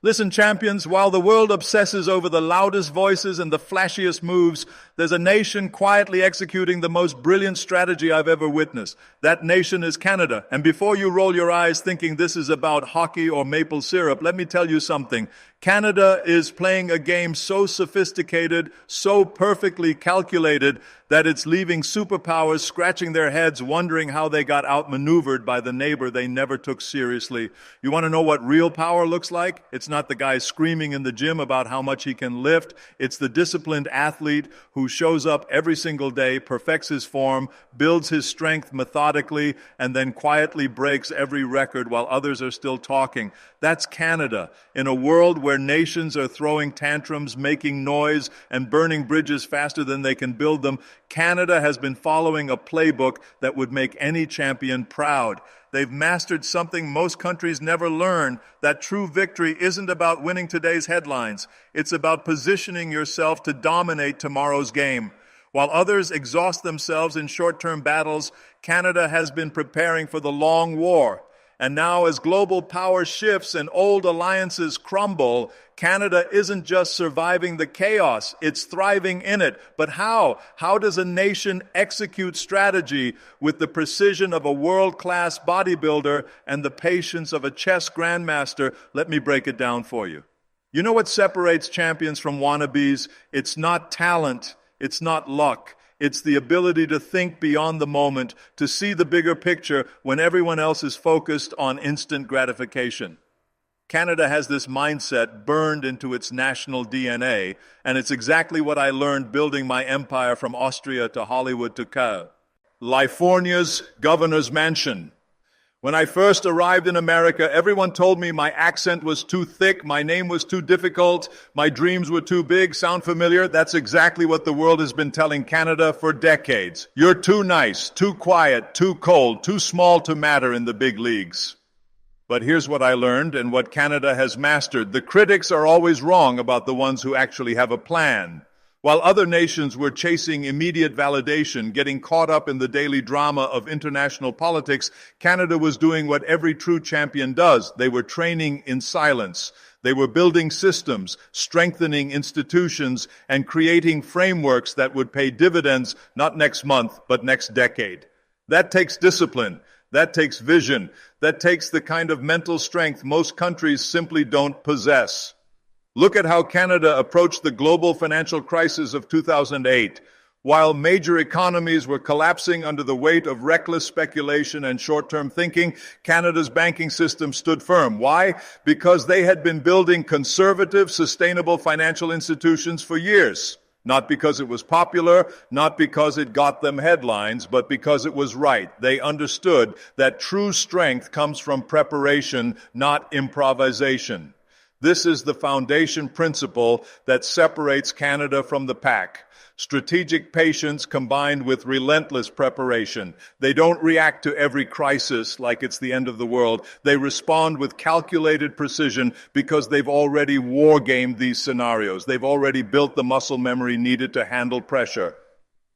Listen, champions, while the world obsesses over the loudest voices and the flashiest moves, there's a nation quietly executing the most brilliant strategy I've ever witnessed. That nation is Canada. And before you roll your eyes thinking this is about hockey or maple syrup, let me tell you something. Canada is playing a game so sophisticated, so perfectly calculated, that it's leaving superpowers scratching their heads wondering how they got outmaneuvered by the neighbor they never took seriously. You want to know what real power looks like? It's not the guy screaming in the gym about how much he can lift. It's the disciplined athlete who shows up every single day, perfects his form, builds his strength methodically, and then quietly breaks every record while others are still talking. That's Canada. In a world where nations are throwing tantrums, making noise, and burning bridges faster than they can build them, Canada has been following a playbook that would make any champion proud. They've mastered something most countries never learn, that true victory isn't about winning today's headlines. It's about positioning yourself to dominate tomorrow's game. While others exhaust themselves in short-term battles, Canada has been preparing for the long war. And now, as global power shifts and old alliances crumble, Canada isn't just surviving the chaos, it's thriving in it. But how? How does a nation execute strategy with the precision of a world-class bodybuilder and the patience of a chess grandmaster? Let me break it down for you. You know what separates champions from wannabes? It's not talent, it's not luck. It's the ability to think beyond the moment, to see the bigger picture when everyone else is focused on instant gratification. Canada has this mindset burned into its national DNA, and it's exactly what I learned building my empire from Austria to Hollywood to California's governor's mansion. When I first arrived in America, everyone told me my accent was too thick, my name was too difficult, my dreams were too big. Sound familiar? That's exactly what the world has been telling Canada for decades. You're too nice, too quiet, too cold, too small to matter in the big leagues. But here's what I learned and what Canada has mastered. The critics are always wrong about the ones who actually have a plan. While other nations were chasing immediate validation, getting caught up in the daily drama of international politics, Canada was doing what every true champion does. They were training in silence. They were building systems, strengthening institutions, and creating frameworks that would pay dividends not next month, but next decade. That takes discipline. That takes vision. That takes the kind of mental strength most countries simply don't possess. Look at how Canada approached the global financial crisis of 2008. While major economies were collapsing under the weight of reckless speculation and short-term thinking, Canada's banking system stood firm. Why? Because they had been building conservative, sustainable financial institutions for years. Not because it was popular, not because it got them headlines, but because it was right. They understood that true strength comes from preparation, not improvisation. This is the foundation principle that separates Canada from the pack. Strategic patience combined with relentless preparation. They don't react to every crisis like it's the end of the world. They respond with calculated precision because they've already war-gamed these scenarios. They've already built the muscle memory needed to handle pressure.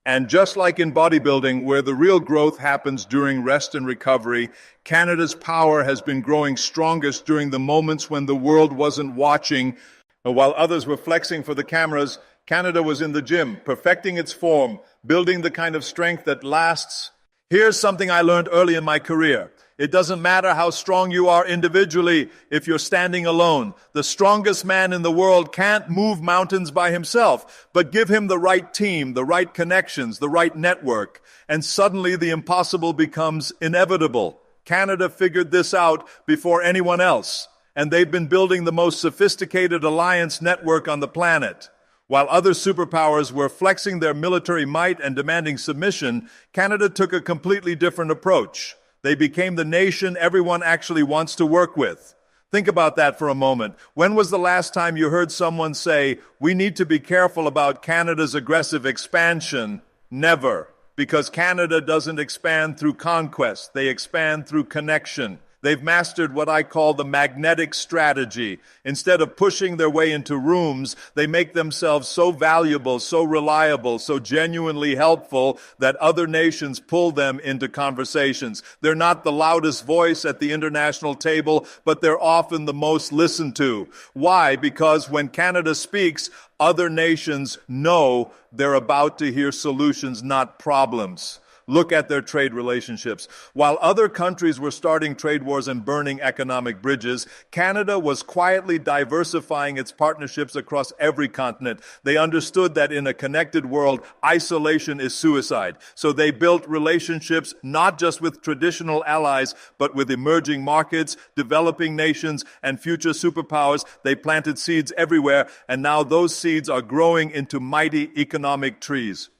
And just like in bodybuilding, where the real growth happens during rest and recovery, Canada's power has been growing strongest during the moments when the world wasn't watching. While others were flexing for the cameras, Canada was in the gym, perfecting its form, building the kind of strength that lasts. Here's something I learned early in my career. It doesn't matter how strong you are individually if you're standing alone. The strongest man in the world can't move mountains by himself, but give him the right team, the right connections, the right network, and suddenly the impossible becomes inevitable. Canada figured this out before anyone else, and they've been building the most sophisticated alliance network on the planet. While other superpowers were flexing their military might and demanding submission, Canada took a completely different approach. They became the nation everyone actually wants to work with. Think about that for a moment. When was the last time you heard someone say, "We need to be careful about Canada's aggressive expansion"? Never. Because Canada doesn't expand through conquest. They expand through connection. They've mastered what I call the magnetic strategy. Instead of pushing their way into rooms, they make themselves so valuable, so reliable, so genuinely helpful that other nations pull them into conversations. They're not the loudest voice at the international table, but they're often the most listened to. Why? Because when Canada speaks, other nations know they're about to hear solutions, not problems. Look at their trade relationships. While other countries were starting trade wars and burning economic bridges, Canada was quietly diversifying its partnerships across every continent. They understood that in a connected world, isolation is suicide. So they built relationships not just with traditional allies, but with emerging markets, developing nations, and future superpowers. They planted seeds everywhere, and now those seeds are growing into mighty economic trees.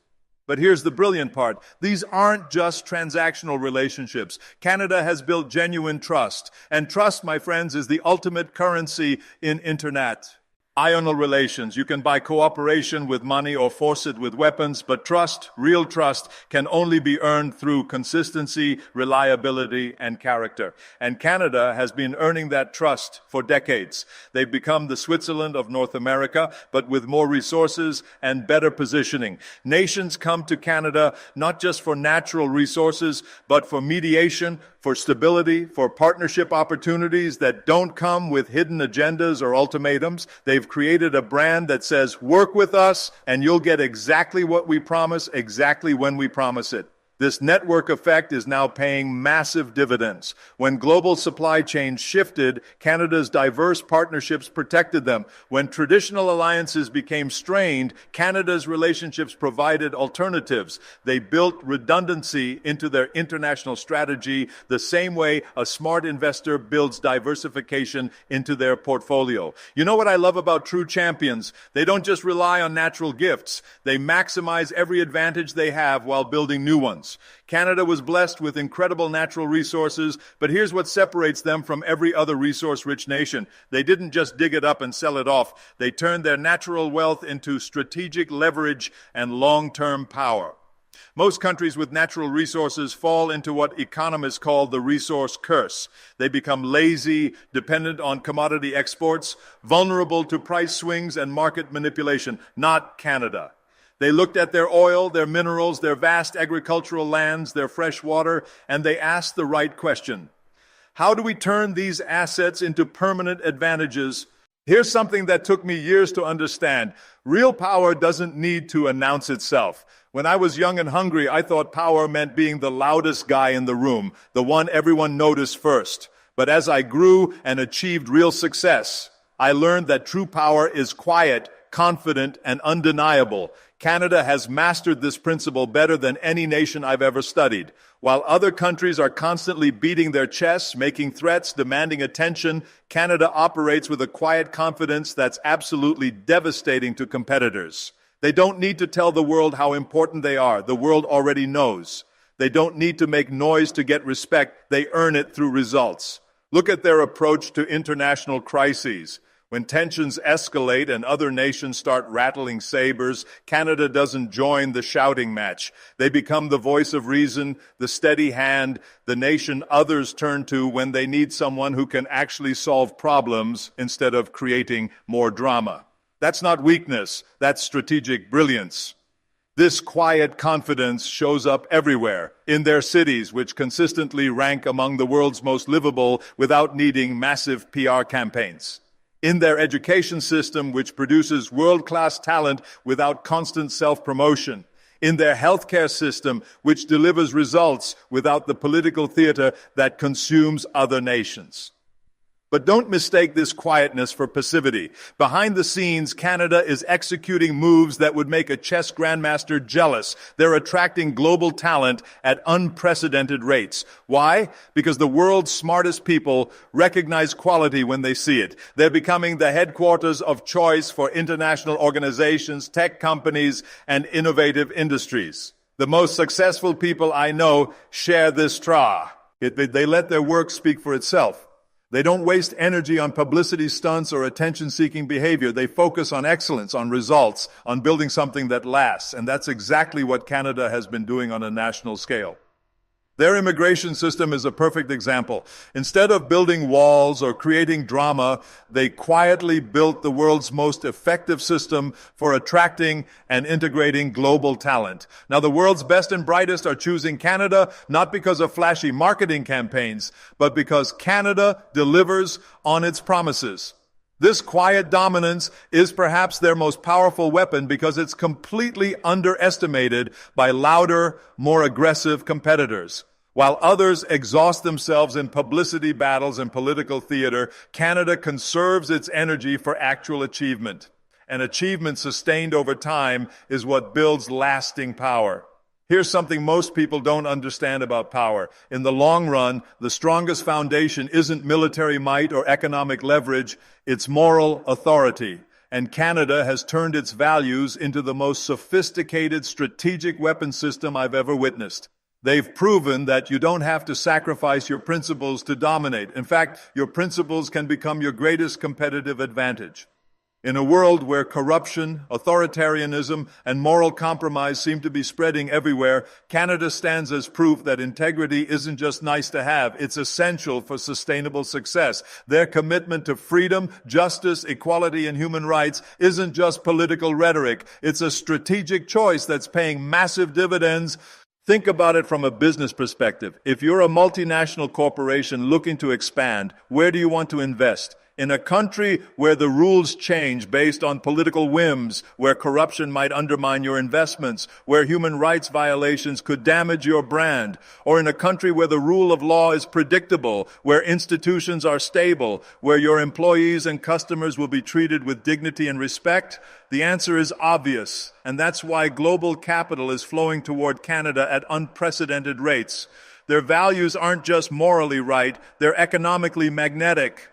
But here's the brilliant part. These aren't just transactional relationships. Canada has built genuine trust. And trust, my friends, is the ultimate currency in internet. Ional relations. You can buy cooperation with money or force it with weapons, but trust, real trust, can only be earned through consistency, reliability, and character. And Canada has been earning that trust for decades. They've become the Switzerland of North America, but with more resources and better positioning. Nations come to Canada not just for natural resources, but for mediation, for stability, for partnership opportunities that don't come with hidden agendas or ultimatums. They've created a brand that says, work with us and you'll get exactly what we promise, exactly when we promise it. This network effect is now paying massive dividends. When global supply chains shifted, Canada's diverse partnerships protected them. When traditional alliances became strained, Canada's relationships provided alternatives. They built redundancy into their international strategy the same way a smart investor builds diversification into their portfolio. You know what I love about true champions? They don't just rely on natural gifts. They maximize every advantage they have while building new ones. Canada was blessed with incredible natural resources, but here's what separates them from every other resource-rich nation. They didn't just dig it up and sell it off. They turned their natural wealth into strategic leverage and long-term power. Most countries with natural resources fall into what economists call the resource curse. They become lazy, dependent on commodity exports, vulnerable to price swings and market manipulation. Not Canada. They looked at their oil, their minerals, their vast agricultural lands, their fresh water, and they asked the right question. How do we turn these assets into permanent advantages? Here's something that took me years to understand. Real power doesn't need to announce itself. When I was young and hungry, I thought power meant being the loudest guy in the room, the one everyone noticed first. But as I grew and achieved real success, I learned that true power is quiet, confident, and undeniable. Canada has mastered this principle better than any nation I've ever studied. While other countries are constantly beating their chests, making threats, demanding attention, Canada operates with a quiet confidence that's absolutely devastating to competitors. They don't need to tell the world how important they are. The world already knows. They don't need to make noise to get respect. They earn it through results. Look at their approach to international crises. When tensions escalate and other nations start rattling sabers, Canada doesn't join the shouting match. They become the voice of reason, the steady hand, the nation others turn to when they need someone who can actually solve problems instead of creating more drama. That's not weakness, that's strategic brilliance. This quiet confidence shows up everywhere, in their cities, which consistently rank among the world's most livable without needing massive PR campaigns. In their education system, which produces world-class talent without constant self-promotion. In their healthcare system, which delivers results without the political theater that consumes other nations. But don't mistake this quietness for passivity. Behind the scenes, Canada is executing moves that would make a chess grandmaster jealous. They're attracting global talent at unprecedented rates. Why? Because the world's smartest people recognize quality when they see it. They're becoming the headquarters of choice for international organizations, tech companies, and innovative industries. The most successful people I know share this trait. They let their work speak for itself. They don't waste energy on publicity stunts or attention-seeking behavior. They focus on excellence, on results, on building something that lasts. And that's exactly what Canada has been doing on a national scale. Their immigration system is a perfect example. Instead of building walls or creating drama, they quietly built the world's most effective system for attracting and integrating global talent. Now, the world's best and brightest are choosing Canada, not because of flashy marketing campaigns, but because Canada delivers on its promises. This quiet dominance is perhaps their most powerful weapon because it's completely underestimated by louder, more aggressive competitors. While others exhaust themselves in publicity battles and political theater, Canada conserves its energy for actual achievement. And achievement sustained over time is what builds lasting power. Here's something most people don't understand about power. In the long run, the strongest foundation isn't military might or economic leverage, it's moral authority. And Canada has turned its values into the most sophisticated strategic weapon system I've ever witnessed. They've proven that you don't have to sacrifice your principles to dominate. In fact, your principles can become your greatest competitive advantage. In a world where corruption, authoritarianism, and moral compromise seem to be spreading everywhere, Canada stands as proof that integrity isn't just nice to have, it's essential for sustainable success. Their commitment to freedom, justice, equality, and human rights isn't just political rhetoric, it's a strategic choice that's paying massive dividends. Think about it from a business perspective. If you're a multinational corporation looking to expand, where do you want to invest? In a country where the rules change based on political whims, where corruption might undermine your investments, where human rights violations could damage your brand, or in a country where the rule of law is predictable, where institutions are stable, where your employees and customers will be treated with dignity and respect? The answer is obvious, and that's why global capital is flowing toward Canada at unprecedented rates. Their values aren't just morally right, they're economically magnetic.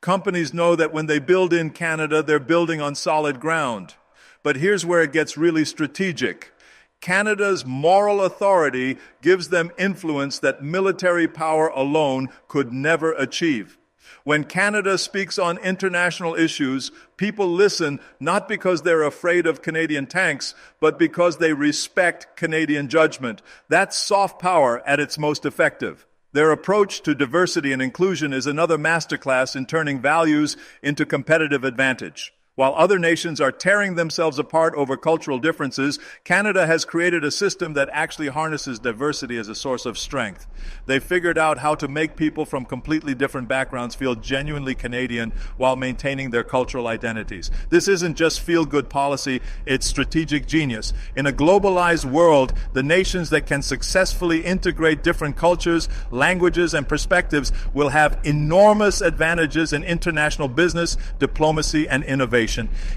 Companies know that when they build in Canada, they're building on solid ground. But here's where it gets really strategic. Canada's moral authority gives them influence that military power alone could never achieve. When Canada speaks on international issues, people listen not because they're afraid of Canadian tanks, but because they respect Canadian judgment. That's soft power at its most effective. Their approach to diversity and inclusion is another masterclass in turning values into competitive advantage. While other nations are tearing themselves apart over cultural differences, Canada has created a system that actually harnesses diversity as a source of strength. They've figured out how to make people from completely different backgrounds feel genuinely Canadian while maintaining their cultural identities. This isn't just feel-good policy, it's strategic genius. In a globalized world, the nations that can successfully integrate different cultures, languages, and perspectives will have enormous advantages in international business, diplomacy, and innovation.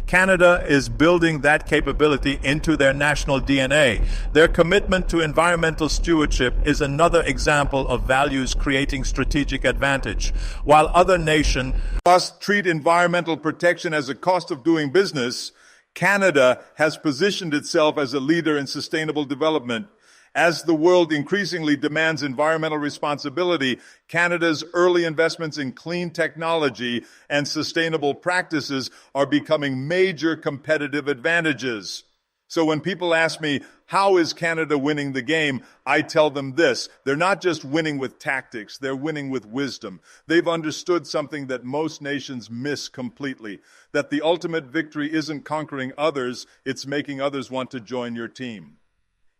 Canada is building that capability into their national DNA. Their commitment to environmental stewardship is another example of values creating strategic advantage. While other nations must treat environmental protection as a cost of doing business, Canada has positioned itself as a leader in sustainable development. As the world increasingly demands environmental responsibility, Canada's early investments in clean technology and sustainable practices are becoming major competitive advantages. So when people ask me, how is Canada winning the game? I tell them this: they're not just winning with tactics, they're winning with wisdom. They've understood something that most nations miss completely, that the ultimate victory isn't conquering others, it's making others want to join your team.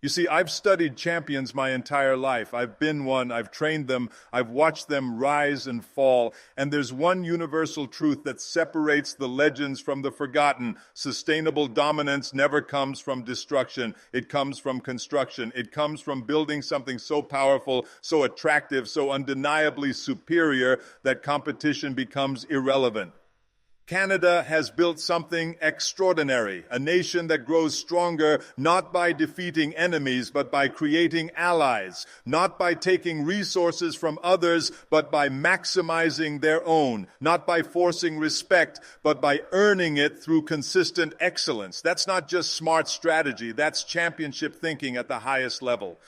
You see, I've studied champions my entire life. I've been one, I've trained them, I've watched them rise and fall, and there's one universal truth that separates the legends from the forgotten. Sustainable dominance never comes from destruction. It comes from construction. It comes from building something so powerful, so attractive, so undeniably superior that competition becomes irrelevant. Canada has built something extraordinary, a nation that grows stronger not by defeating enemies, but by creating allies, not by taking resources from others, but by maximizing their own, not by forcing respect, but by earning it through consistent excellence. That's not just smart strategy, that's championship thinking at the highest level.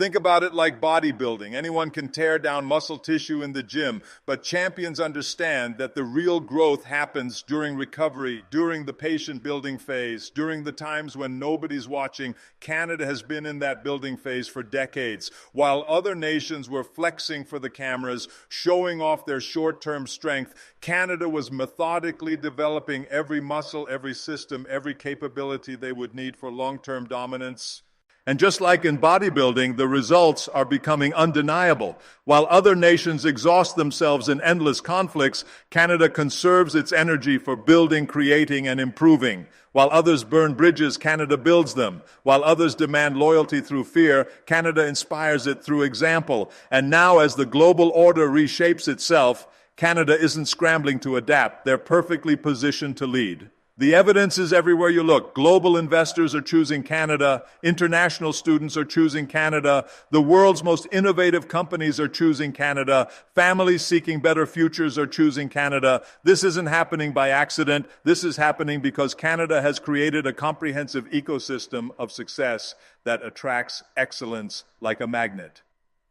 Think about it like bodybuilding. Anyone can tear down muscle tissue in the gym, but champions understand that the real growth happens during recovery, during the patient building phase, during the times when nobody's watching. Canada has been in that building phase for decades. While other nations were flexing for the cameras, showing off their short-term strength, Canada was methodically developing every muscle, every system, every capability they would need for long-term dominance. And just like in bodybuilding, the results are becoming undeniable. While other nations exhaust themselves in endless conflicts, Canada conserves its energy for building, creating, and improving. While others burn bridges, Canada builds them. While others demand loyalty through fear, Canada inspires it through example. And now, as the global order reshapes itself, Canada isn't scrambling to adapt. They're perfectly positioned to lead. The evidence is everywhere you look. Global investors are choosing Canada. International students are choosing Canada. The world's most innovative companies are choosing Canada. Families seeking better futures are choosing Canada. This isn't happening by accident. This is happening because Canada has created a comprehensive ecosystem of success that attracts excellence like a magnet.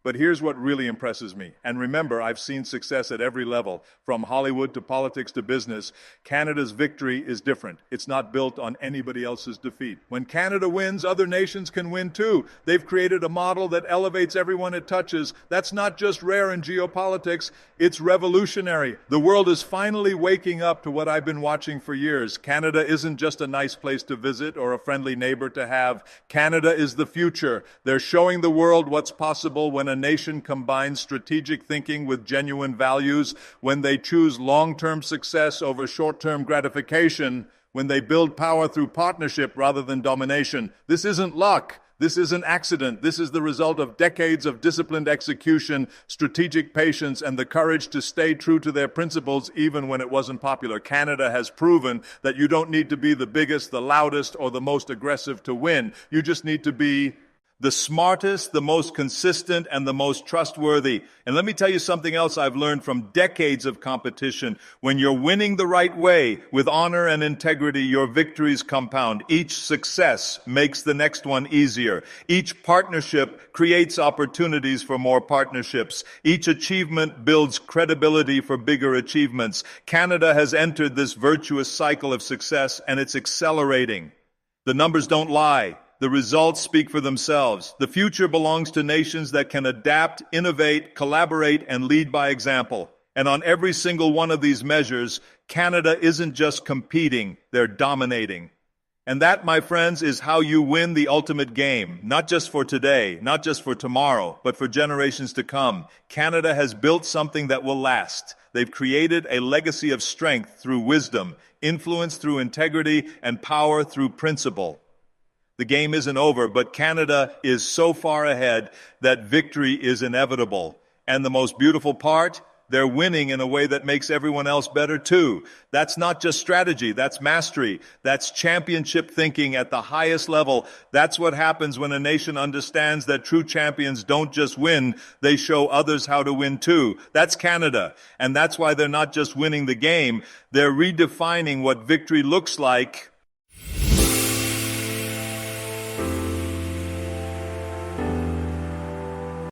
But here's what really impresses me. And remember, I've seen success at every level, from Hollywood to politics to business. Canada's victory is different. It's not built on anybody else's defeat. When Canada wins, other nations can win too. They've created a model that elevates everyone it touches. That's not just rare in geopolitics, it's revolutionary. The world is finally waking up to what I've been watching for years. Canada isn't just a nice place to visit or a friendly neighbor to have. Canada is the future. They're showing the world what's possible when a nation combines strategic thinking with genuine values, when they choose long-term success over short-term gratification, when they build power through partnership rather than domination. This isn't luck. This is an accident. This is the result of decades of disciplined execution, strategic patience, and the courage to stay true to their principles even when it wasn't popular. Canada has proven that you don't need to be the biggest, the loudest, or the most aggressive to win. You just need to be the smartest, the most consistent, and the most trustworthy. And let me tell you something else I've learned from decades of competition. When you're winning the right way, with honor and integrity, your victories compound. Each success makes the next one easier. Each partnership creates opportunities for more partnerships. Each achievement builds credibility for bigger achievements. Canada has entered this virtuous cycle of success, and it's accelerating. The numbers don't lie. The results speak for themselves. The future belongs to nations that can adapt, innovate, collaborate, and lead by example. And on every single one of these measures, Canada isn't just competing, they're dominating. And that, my friends, is how you win the ultimate game. Not just for today, not just for tomorrow, but for generations to come. Canada has built something that will last. They've created a legacy of strength through wisdom, influence through integrity, and power through principle. The game isn't over, but Canada is so far ahead that victory is inevitable. And the most beautiful part? They're winning in a way that makes everyone else better too. That's not just strategy, that's mastery. That's championship thinking at the highest level. That's what happens when a nation understands that true champions don't just win, they show others how to win too. That's Canada. And that's why they're not just winning the game, they're redefining what victory looks like